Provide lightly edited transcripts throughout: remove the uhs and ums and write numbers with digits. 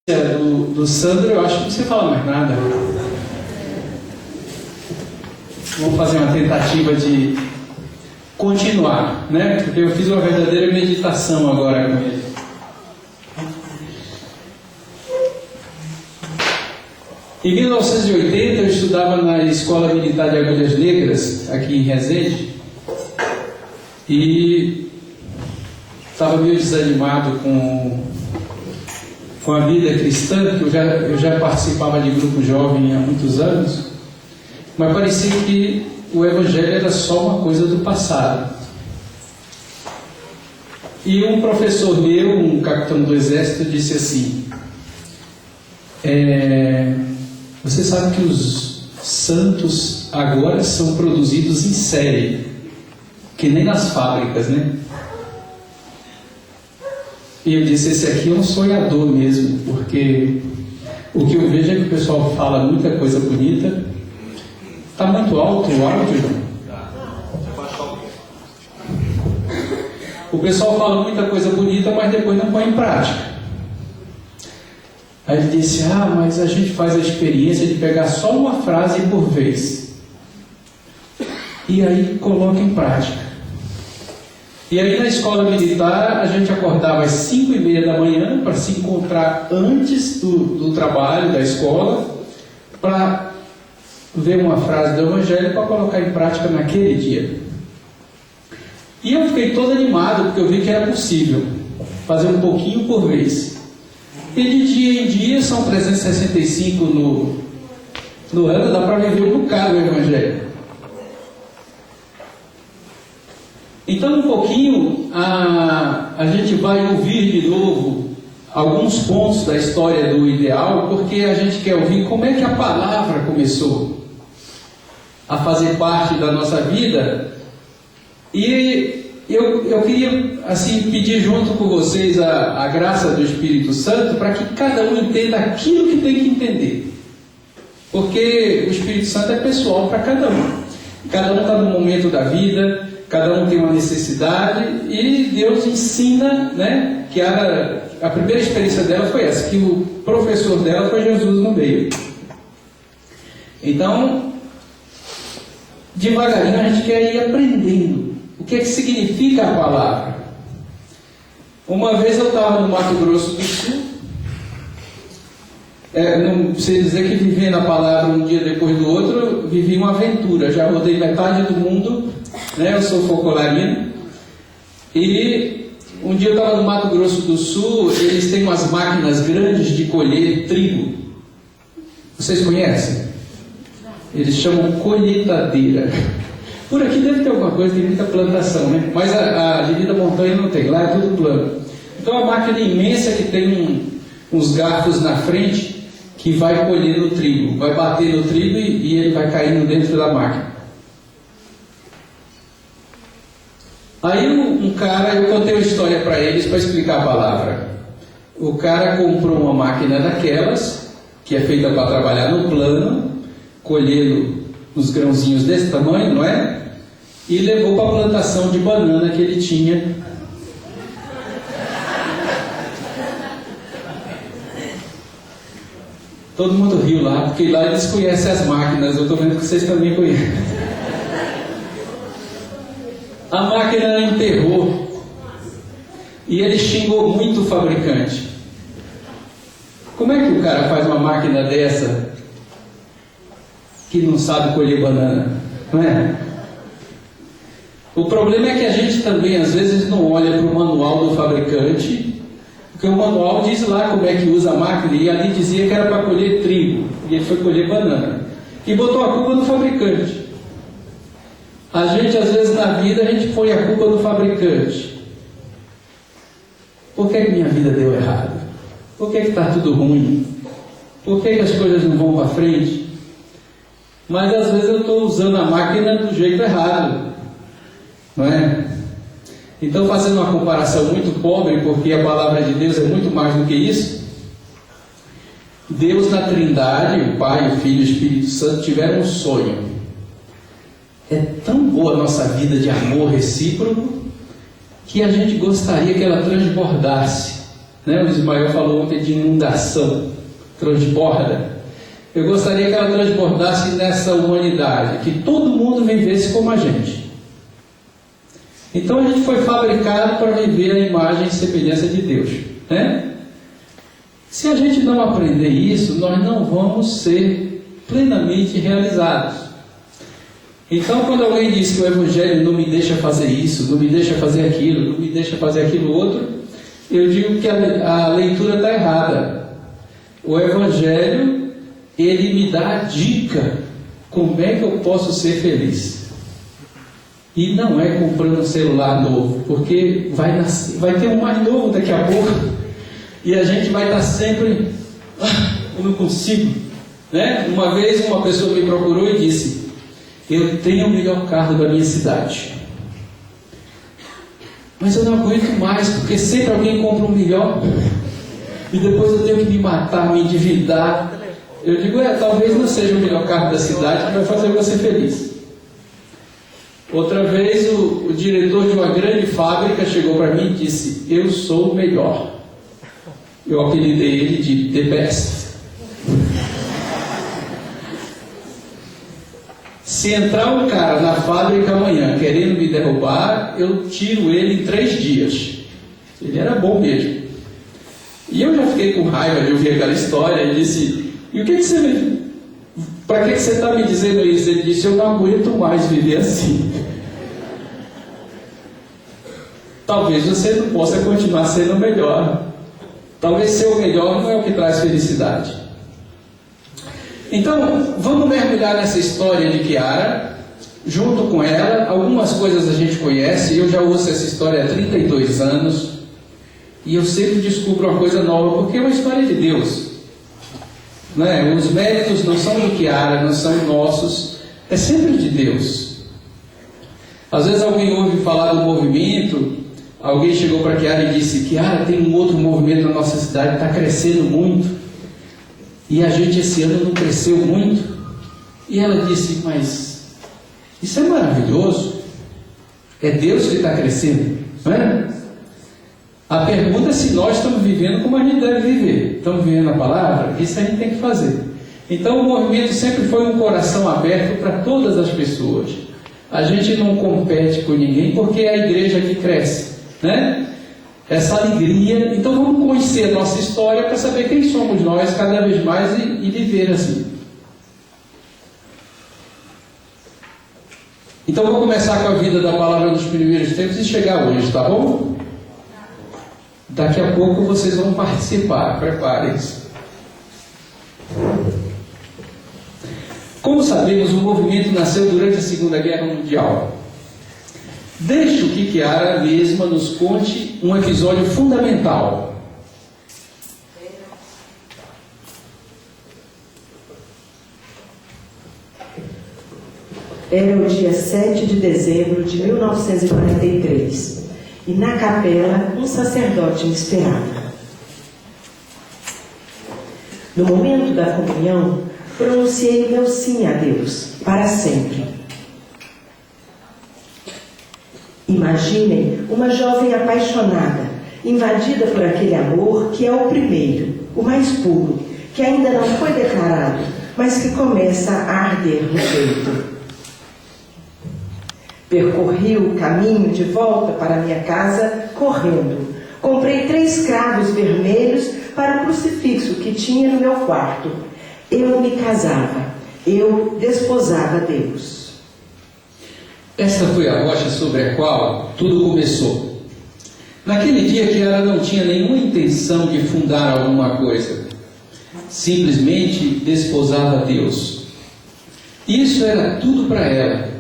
do Sandro, eu acho que não você fala mais nada. Vamos fazer uma tentativa de continuar, né? Porque eu fiz uma verdadeira meditação agora com ele. Em 1980 eu estudava na Escola Militar de Agulhas Negras, aqui em Resende, e estava meio desanimado com a vida cristã, que eu já participava de grupo jovem há muitos anos, mas parecia que o Evangelho era só uma coisa do passado. E um professor meu, um capitão do exército, disse assim: você sabe que os santos agora são produzidos em série, que nem nas fábricas, né? E eu disse, esse aqui é um sonhador mesmo, porque o que eu vejo é que o pessoal fala muita coisa bonita. Está muito alto o áudio, João? O pessoal fala muita coisa bonita, mas depois não põe em prática. Aí ele disse, mas a gente faz a experiência de pegar só uma frase por vez. E aí coloca em prática. E aí na escola militar a gente acordava às 5h30 da manhã para se encontrar antes do trabalho da escola, para ver uma frase do Evangelho para colocar em prática naquele dia. E eu fiquei todo animado porque eu vi que era possível fazer um pouquinho por vez. E de dia em dia, são 365 no ano, dá para viver um bocado o Evangelho. Então, um pouquinho, a gente vai ouvir de novo alguns pontos da história do ideal, porque a gente quer ouvir como é que a palavra começou a fazer parte da nossa vida. E eu queria assim, pedir junto com vocês a graça do Espírito Santo para que cada um entenda aquilo que tem que entender. Porque o Espírito Santo é pessoal para cada um. Cada um está no momento da vida, cada um tem uma necessidade, e Deus ensina, né, que a primeira experiência dela foi essa, que o professor dela foi Jesus no meio. Então, devagarinho a gente quer ir aprendendo o que é que significa a palavra. Uma vez eu estava no Mato Grosso do Sul, não sei dizer que vivi na palavra um dia depois do outro, vivi uma aventura, já rodei metade do mundo, né? Eu sou focolarino, e um dia eu estava no Mato Grosso do Sul, eles têm umas máquinas grandes de colher trigo. Vocês conhecem? Eles chamam colheitadeira. Por aqui deve ter alguma coisa, tem muita plantação, né? Mas a Divida Montanha não tem, lá é tudo plano. Então a máquina imensa que tem uns garfos na frente, que vai colher no trigo, vai bater no trigo e ele vai caindo dentro da máquina. Aí um cara, eu contei uma história para eles para explicar a palavra. O cara comprou uma máquina daquelas, que é feita para trabalhar no plano, colhendo os grãozinhos desse tamanho, não é? E levou para a plantação de banana que ele tinha. Todo mundo riu lá, porque lá eles conhecem as máquinas, eu estou vendo que vocês também conhecem. A máquina enterrou e ele xingou muito o fabricante. Como é que o cara faz uma máquina dessa que não sabe colher banana? Não é? O problema é que a gente também às vezes não olha para o manual do fabricante, porque o manual diz lá como é que usa a máquina, e ali dizia que era para colher trigo, e ele foi colher banana, e botou a culpa no fabricante. A gente às vezes na vida a gente põe a culpa no fabricante. Por que minha vida deu errado? Por que está tudo ruim? Por que as coisas não vão para frente? Mas às vezes eu estou usando a máquina do jeito errado, não é? Então, fazendo uma comparação muito pobre, porque a palavra de Deus é muito mais do que isso, Deus na Trindade, o Pai, o Filho e o Espírito Santo tiveram um sonho. É tão boa a nossa vida de amor recíproco que a gente gostaria que ela transbordasse né? O Ismael falou ontem de inundação, transborda. Eu gostaria que ela transbordasse nessa humanidade, que todo mundo vivesse como a gente. Então a gente foi fabricado para viver a imagem e semelhança de Deus, né? Se a gente não aprender isso, nós não vamos ser plenamente realizados. Então, quando alguém diz que o Evangelho não me deixa fazer isso, não me deixa fazer aquilo, não me deixa fazer aquilo outro, eu digo que a leitura está errada. O Evangelho, ele me dá a dica como é que eu posso ser feliz. E não é comprando um celular novo, porque vai ter um mais novo daqui a pouco, e a gente vai estar sempre, eu não consigo, né? Uma vez uma pessoa me procurou e disse: eu tenho o melhor carro da minha cidade, mas eu não aguento mais, porque sempre alguém compra um melhor, e depois eu tenho que me matar, me endividar. Eu digo, talvez não seja o melhor carro da cidade que vai fazer você feliz. Outra vez o diretor de uma grande fábrica chegou para mim e disse: eu sou o melhor. Eu apelidei ele de The Best. Se entrar um cara na fábrica amanhã querendo me derrubar, eu tiro ele em 3 dias. Ele era bom mesmo. E eu já fiquei com raiva de ouvir aquela história e disse: e o que você... para que você está me dizendo isso? Ele disse: eu não aguento mais viver assim. Talvez você não possa continuar sendo o melhor. Talvez ser o melhor não é o que traz felicidade. Então, vamos mergulhar nessa história de Kiara. Junto com ela, algumas coisas a gente conhece. Eu já ouço essa história há 32 anos. E eu sempre descubro uma coisa nova, porque é uma história de Deus. Né? Os méritos não são de Kiara, não são nossos. É sempre de Deus. Às vezes alguém ouve falar do movimento. Alguém chegou para Kiara e disse: Kiara, tem um outro movimento na nossa cidade, está crescendo muito. E a gente esse ano não cresceu muito. E ela disse: mas isso é maravilhoso. É Deus que está crescendo, não é? A pergunta é se nós estamos vivendo como a gente deve viver. Estamos vivendo a palavra? Isso a gente tem que fazer. Então o movimento sempre foi um coração aberto para todas as pessoas. A gente não compete com ninguém, porque é a igreja que cresce, né? Essa alegria. Então vamos conhecer a nossa história para saber quem somos nós cada vez mais e viver assim. Então vou começar com a vida da palavra dos primeiros tempos e chegar hoje, tá bom? Daqui a pouco vocês vão participar, preparem-se. Como sabemos, o movimento nasceu durante a Segunda Guerra Mundial. Deixo que Kiara mesma nos conte um episódio fundamental. Era o dia 7 de dezembro de 1943 e na capela um sacerdote me esperava. No momento da comunhão, pronunciei o meu sim a Deus, para sempre. Imaginem uma jovem apaixonada, invadida por aquele amor que é o primeiro, o mais puro, que ainda não foi declarado, mas que começa a arder no peito. Percorri o caminho de volta para minha casa correndo. Comprei 3 cravos vermelhos para o crucifixo que tinha no meu quarto. Eu me casava, eu desposava Deus. Esta foi a rocha sobre a qual tudo começou. Naquele dia Kiara não tinha nenhuma intenção de fundar alguma coisa. Simplesmente desposava Deus. Isso era tudo para ela.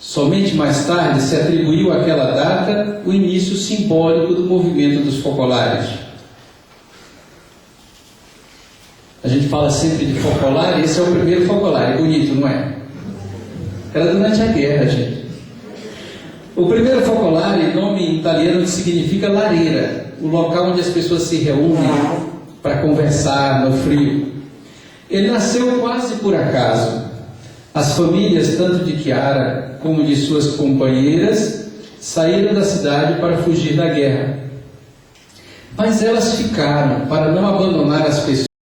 Somente mais tarde se atribuiu àquela data o início simbólico do movimento dos focolares. A gente fala sempre de focolar, esse é o primeiro focolar, é bonito, não é? Era durante a guerra, gente. O primeiro focolare, nome em italiano, significa lareira, o local onde as pessoas se reúnem para conversar no frio. Ele nasceu quase por acaso. As famílias, tanto de Kiara como de suas companheiras, saíram da cidade para fugir da guerra. Mas elas ficaram para não abandonar as pessoas